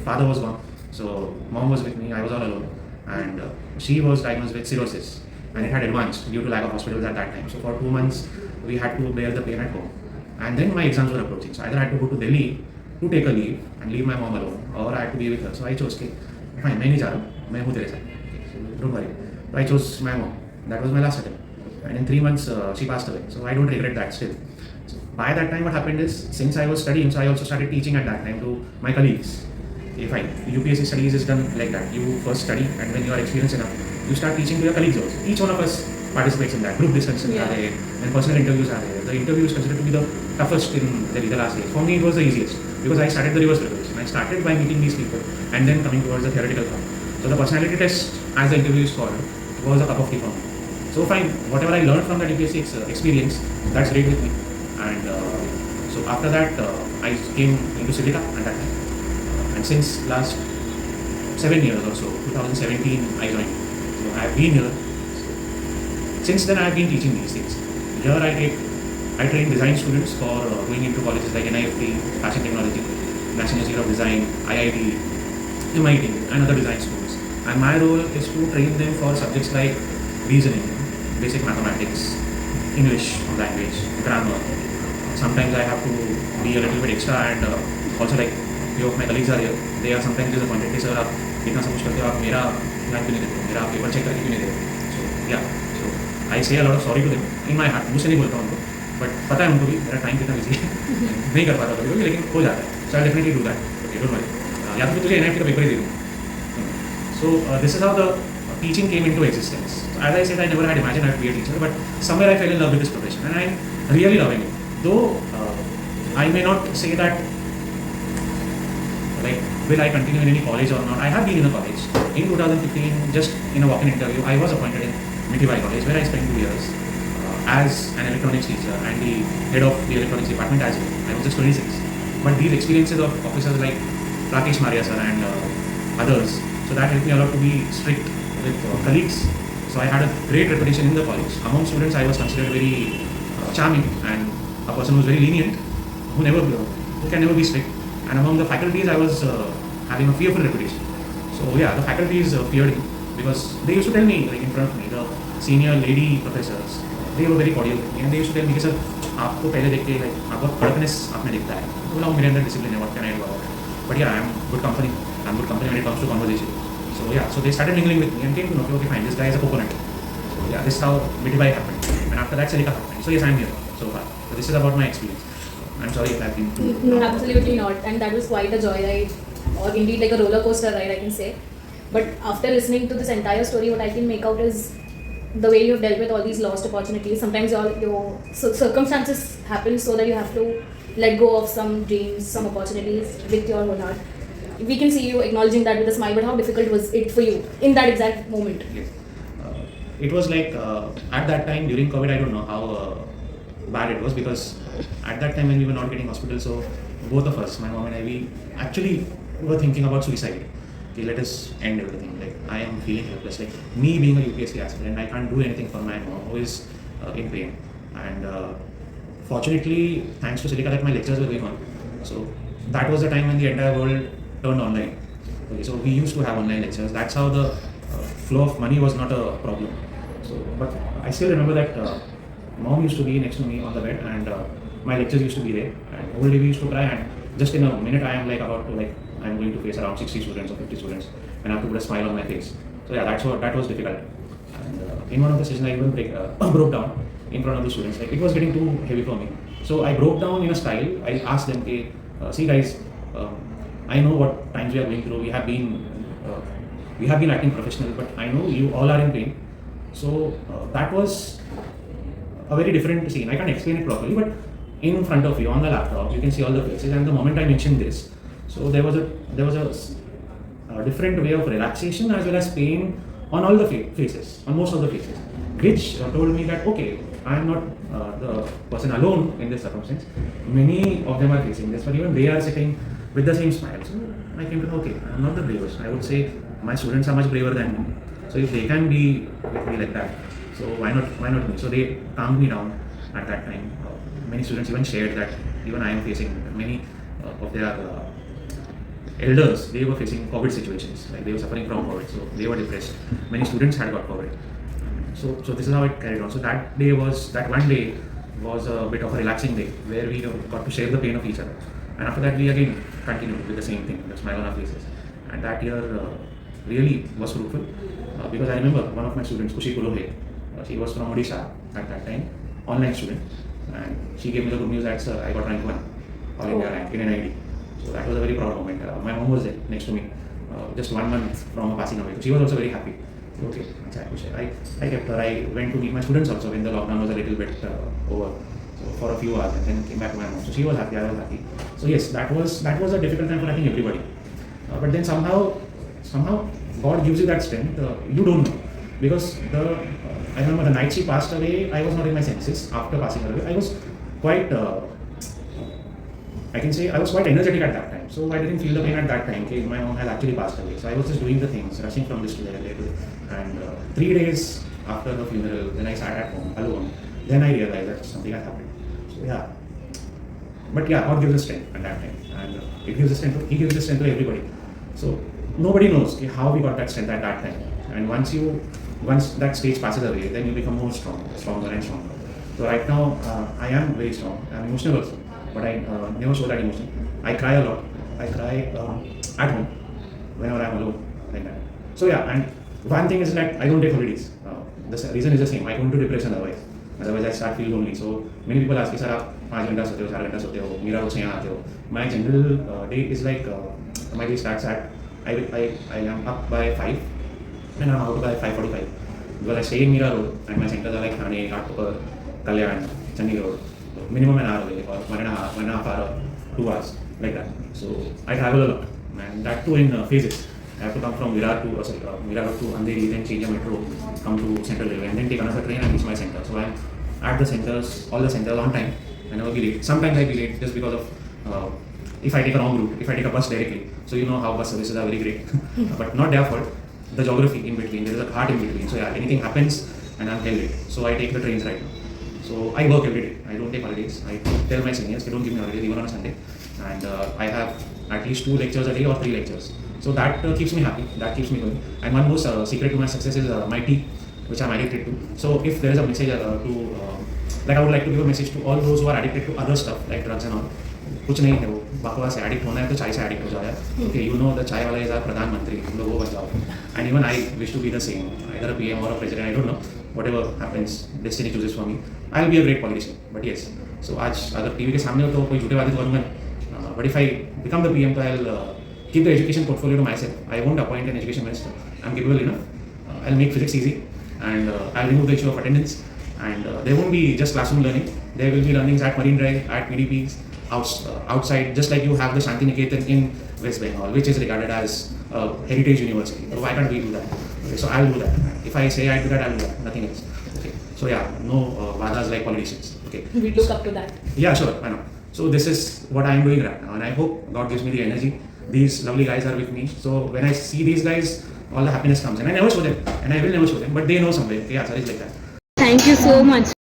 father was gone, so mom was with me. I was all alone, and she was diagnosed with cirrhosis, and it had advanced due to lack of hospitals at that time. So for 2 months, we had to bear the pain at home, and then my exams were approaching. So either I had to go to Delhi to take a leave and leave my mom alone, or I had to be with her. So I chose, okay, fine, मैं नहीं जा रहा हूँ, मैं हूँ तेरे साथ. So don't worry. So I chose my mom. That was my last attempt. And in 3 months, she passed away. So I don't regret that still. So by that time, what happened is, since I was studying, so I also started teaching at that time to my colleagues. Okay, fine. UPSC studies is done like that. You first study, and when you are experienced enough, you start teaching to your colleagues also. Each one of us participates in that. Group discussions are there, and personal interviews are there. The interview is considered to be the toughest in the last stage. For me, it was the easiest because I started the reverse preparation. I started by meeting these people and then coming towards the theoretical part. So the personality test, as the interview is called, was a cup of tea for me. So fine, whatever I learned from that UPSC experience, that's great with me. And so after that, I came into Civica at that time. And since last 7 years or so, 2017, I joined. So I have been here. Since then, I have been teaching these things. Here I train design students for going into colleges like NIFT, Fashion Technology, National Institute of Design, IIT, MIT, and other design schools. And my role is to train them for subjects like reasoning, basic mathematics, English language, grammar. Sometimes I have to be a little bit extra, and also like few of my colleagues are here. They are sometimes disappointed. They say, "आप इतना सब कुछ करते हो, आप मेरा ध्यान क्यों नहीं देते हो? मेरा पेपर चेक करके क्यों नहीं देते?" So yeah, so I say a lot of sorry to them in my heart. मुझसे नहीं बोलता उनको, but पता है उनको भी मेरा टाइम कितना बिजी है, नहीं कर पाता कभी, लेकिन हो जाता है. So I'll definitely do that. Okay, don't worry. या तो फिर तुझे NIFT का पेपर ही दे दूँ. So this is how the teaching came into existence. So as I said, I never had imagined I would be a teacher, but somewhere I fell in love with this profession, and I'm really loving it. Though I may not say that, like, will I continue in any college or not? I have been in a college. In 2015, just in a walk-in interview, I was appointed in Mithibai College, where I spent 2 years as an electronics teacher and the head of the electronics department as well. I was just 26. But these experiences of officers like Rakesh Maria sir and others, so that helped me a lot to be strict with colleagues. So I had a great reputation in the college. Among students, I was considered very charming and a person who was very lenient, who can never be strict. And among the faculties, I was having a fearful reputation. So yeah, the faculties feared me because they used to tell me, like in front of me, the senior lady professors, they were very cordial with me, and they used to tell me, sir, आपको पहले देख के like आपका कड़कनेस आपने दिखता है. बोला मेरे अंदर discipline है, what can I do about it? But yeah, I'm good company. I'm good company when it comes to conversation. So yeah, so they started mingling with me and came to know, okay, fine, this guy is a coconut. So yeah, this is how Mithibai happened. And after that, Civica happened. So yes, I'm here so far. So this is about my experience. I'm sorry if I've been too... No, absolutely not. And that was quite a joyride, or indeed like a roller coaster ride, I can say. But after listening to this entire story, what I can make out is the way you've dealt with all these lost opportunities. Sometimes your circumstances happen so that you have to let go of some dreams, some opportunities with your whole heart. We can see you acknowledging that with a smile, but how difficult was it for you in that exact moment? Yes. It was like at that time during COVID, I don't know how bad it was, because at that time when we were not getting hospital, so both of us, my mom and I, we actually were thinking about suicide. Okay, let us end everything. Like, I am feeling helpless. Like, me being a UPSC aspirant, I can't do anything for my mom who is in pain. And fortunately, thanks to Civica, that my lectures were going on. So that was the time when the entire world turned online. Okay, so we used to have online lectures. That's how the flow of money was not a problem. So, but I still remember that mom used to be next to me on the bed, and my lectures used to be there. And whole day we used to cry, and just in a minute I am like about to like I'm going to face around 60 students or 50 students, and I have to put a smile on my face. So yeah, that was difficult. And in one of the sessions I even broke down in front of the students. Like, it was getting too heavy for me. So I broke down in a style. I asked them, "Okay, see guys, I know what times we are going through. We have been acting professional, but I know you all are in pain." So that was a very different scene. I can't explain it properly, but in front of you on the laptop, you can see all the faces. And the moment I mentioned this, so there was a different way of relaxation as well as pain on all the faces, on most of the faces, which told me that okay, I am not the person alone in this circumstance. Many of them are facing this, but even they are sitting with the same smile. So I came to know, okay, I am not the bravest. I would say my students are much braver than me. So if they can be with me like that, so why not me? So they calmed me down at that time. Many students even shared that even I am facing many of their elders, they were facing COVID situations, like they were suffering from COVID, so they were depressed. Many students had got COVID. So this is how it carried on. So that one day was a bit of a relaxing day where we got to share the pain of each other. And after that, we again continued with the same thing, the smile on our faces. And that year really was fruitful because I remember one of my students, Kushi Kulohe, she was from Odisha at that time, online student, and she gave me the good news that I got rank 1, all India rank in NID. So that was a very proud moment. My mom was there next to me, just 1 month from her passing away. So she was also very happy. Okay, I kept her. I went to meet my students also when the lockdown was a little bit over, so for a few hours, and then came back to my mom. So she was happy, I was happy. So yes, that was a difficult time for I think everybody. But then somehow God gives you that strength. You don't know because I remember the night she passed away, I was not in my senses. After passing away, I was quite. I can say I was quite energetic at that time, so I didn't feel the pain at that time. Okay, my mom had actually passed away, so I was just doing the things, rushing from this to there, and 3 days after the funeral, then I sat at home alone. Then I realized that something had happened. So yeah, but yeah, God gives us strength at that time, and it gives us strength. He gives the strength to everybody. So nobody knows okay, how we got that strength at that time. And once that stage passes away, then you become more stronger and stronger. So right now, I am very strong. I am emotional also, but I never show that emotion. I cry a lot. I cry at home whenever I am alone, like that. So yeah, and one thing is that I don't take holidays. The reason is the same. I go into depression otherwise. Otherwise, I start feeling lonely. So many people ask me, sir, आप 5 घंटा सोते हो, 4 घंटा सोते हो, मेरा रोज यहाँ आते हो. My general day is like my day starts at I am up by 5 and I'm out by 5:45 because I stay in Mira Road and my centers are like Thane, Ghatkopar, Kalyan, Chandigarh. So minimum an hour away or 1.5 hour, 2 hours like that. So I travel a lot and that too in phases. I have to come from Virar to Andheri, then change a metro, come to Central Railway, and then take another train and reach my center. So I'm at the centers, all the centers on time. I never be late. Sometimes I be late just because of if I take a wrong route, if I take a bus directly. So you know how bus services are very great, but not their fault. The geography in between, there is a heart in between. So yeah, anything happens and I'm held late. So I take the trains right now. So I work every day. I don't take holidays. I tell my seniors they don't give me holidays even on a Sunday. And I have at least 2 lectures a day or 3 lectures. So that keeps me happy. That keeps me going. And one more secret to my success is my tea, which I'm addicted to. So if there is a message like I would like to give a message to all those who are addicted to other stuff like drugs and all. कुछ नहीं है वो बकवास है. Addict होना है तो चाय से एडिक्ट हो जाओ यार. ओके यू नो द चाय वाला इज आवर प्रधानमंत्री, तुम लोग वो बन जाओ. And even I wish to be the same, either a PM और a president, I don't know, whatever happens destiny chooses for me, I will be a great politician. But yes, so आज अगर TV के सामने हो तो कोई झूठे वादे तो करूँगा, but if I become the PM तो I will keep the education portfolio to myself. I won't appoint an education minister. I'm capable enough. I'll make physics easy and I'll remove the issue of attendance. And there won't be just classroom learning. There will be learnings at Marine Drive, at PDPs, outside, just like you have the Shanti Niketan in West Bengal, which is regarded as a heritage university. So why can't we do that? Okay, so I'll do that. If I say I do that, I'll do that. Nothing else. Okay. So yeah, no vadas like politicians. Okay. We look up to that. Yeah, sure. I know. So this is what I am doing right now, and I hope God gives me the energy. These lovely guys are with me. So when I see these guys, all the happiness comes. And I never show them. And I will never show them. But they know somewhere. Yeah, sir, it's like that. Thank you so much.